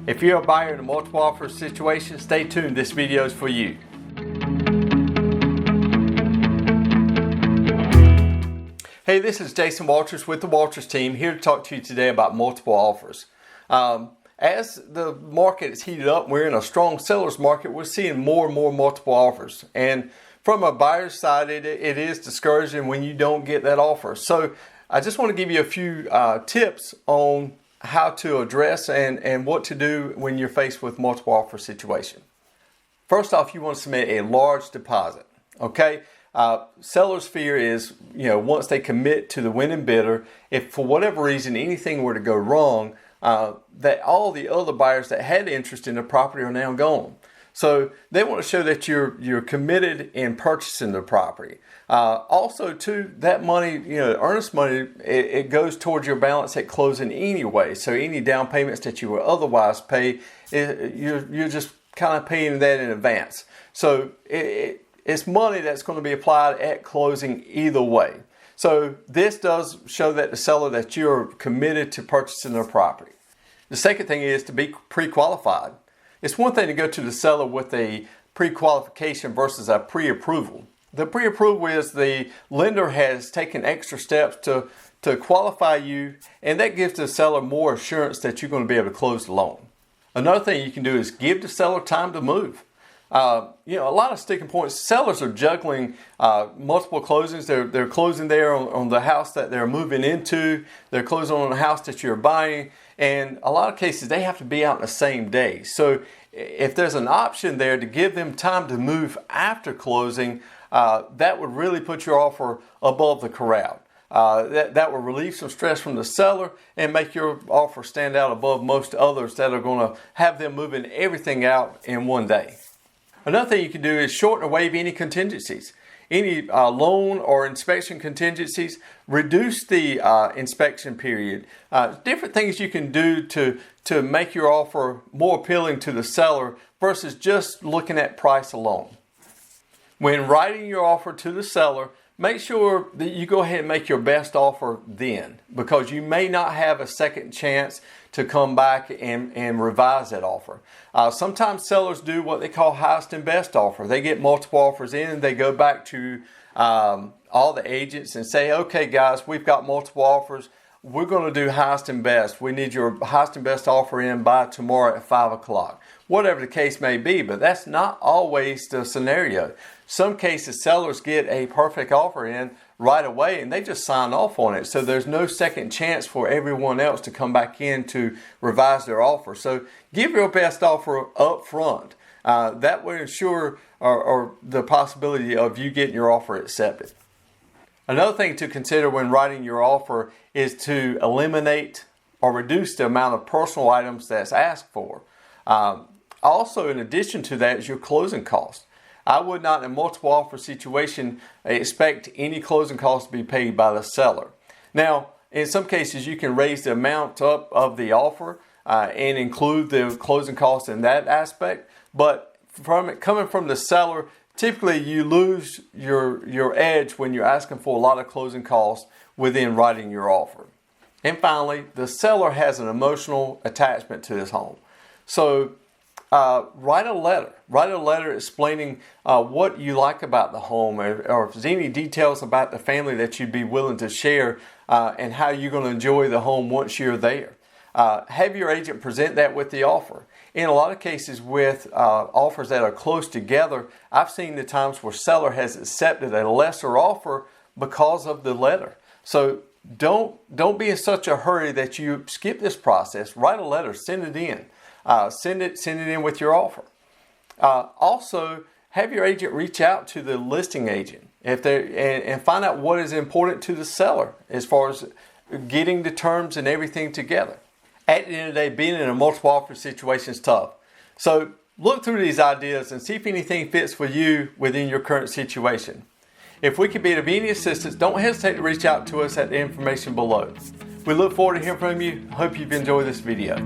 If you're a buyer in a multiple offer situation, stay tuned. This video is for you. Hey, this is Jason Walters with the Walters team, here to talk to you today about multiple offers. As the market is heated up, we're in a strong seller's market, we're seeing more and more multiple offers. And from a buyer's side, it is discouraging when you don't get that offer. So I just want to give you a few tips on how to address and what to do when you're faced with multiple offer situation. First off, you want to submit a large deposit, okay? Seller's fear is, once they commit to the winning bidder, if for whatever reason anything were to go wrong, that all the other buyers that had interest in the property are now gone. So they want to show that you're committed in purchasing the property. Also, too, that money, earnest money, it goes towards your balance at closing anyway. So any down payments that you would otherwise pay, you're just kind of paying that in advance. So it's money that's going to be applied at closing either way. So this does show that the seller that you're committed to purchasing their property. The second thing is to be pre-qualified. It's one thing to go to the seller with a pre-qualification versus a pre-approval. The pre-approval is the lender has taken extra steps to qualify you, and that gives the seller more assurance that you're going to be able to close the loan. Another thing you can do is give the seller time to move. A lot of sticking points. Sellers are juggling multiple closings. They're closing there on the house that they're moving into. They're closing on the house that you're buying. And a lot of cases, they have to be out in the same day. So if there's an option there to give them time to move after closing, that would really put your offer above the crowd. That will relieve some stress from the seller and make your offer stand out above most others that are going to have them moving everything out in one day. Another thing you can do is shorten or waive any contingencies. Any loan or inspection contingencies, reduce the inspection period. Different things you can do to make your offer more appealing to the seller versus just looking at price alone. When writing your offer to the seller, make sure that you go ahead and make your best offer then, because you may not have a second chance to come back and revise that offer. Sometimes sellers do what they call highest and best offer. They get multiple offers in and they go back to all the agents and say, okay guys, we've got multiple offers. We're going to do highest and best. We need your highest and best offer in by tomorrow at 5 o'clock. Whatever the case may be, but that's not always the scenario. Some cases, sellers get a perfect offer in right away and they just sign off on it. So there's no second chance for everyone else to come back in to revise their offer. So give your best offer up front. That will ensure or the possibility of you getting your offer accepted. Another thing to consider when writing your offer is to eliminate or reduce the amount of personal items that's asked for. Also, in addition to that, is your closing costs. I would not, in a multiple offer situation, expect any closing costs to be paid by the seller. Now, in some cases, you can raise the amount up of the offer and include the closing costs in that aspect. But coming from the seller, typically you lose your edge when you're asking for a lot of closing costs within writing your offer. And finally, the seller has an emotional attachment to this home. So write a letter. Write a letter explaining what you like about the home, or if there's any details about the family that you'd be willing to share, and how you're going to enjoy the home once you're there. Have your agent present that with the offer. In a lot of cases with offers that are close together, I've seen the times where seller has accepted a lesser offer because of the letter. So don't be in such a hurry that you skip this process. Write a letter, send it in. Send it in with your offer. Also, have your agent reach out to the listing agent and find out what is important to the seller as far as getting the terms and everything together. At the end of the day, being in a multiple offer situation is tough. So look through these ideas and see if anything fits for you within your current situation. If we can be of any assistance, don't hesitate to reach out to us at the information below. We look forward to hearing from you. Hope you've enjoyed this video.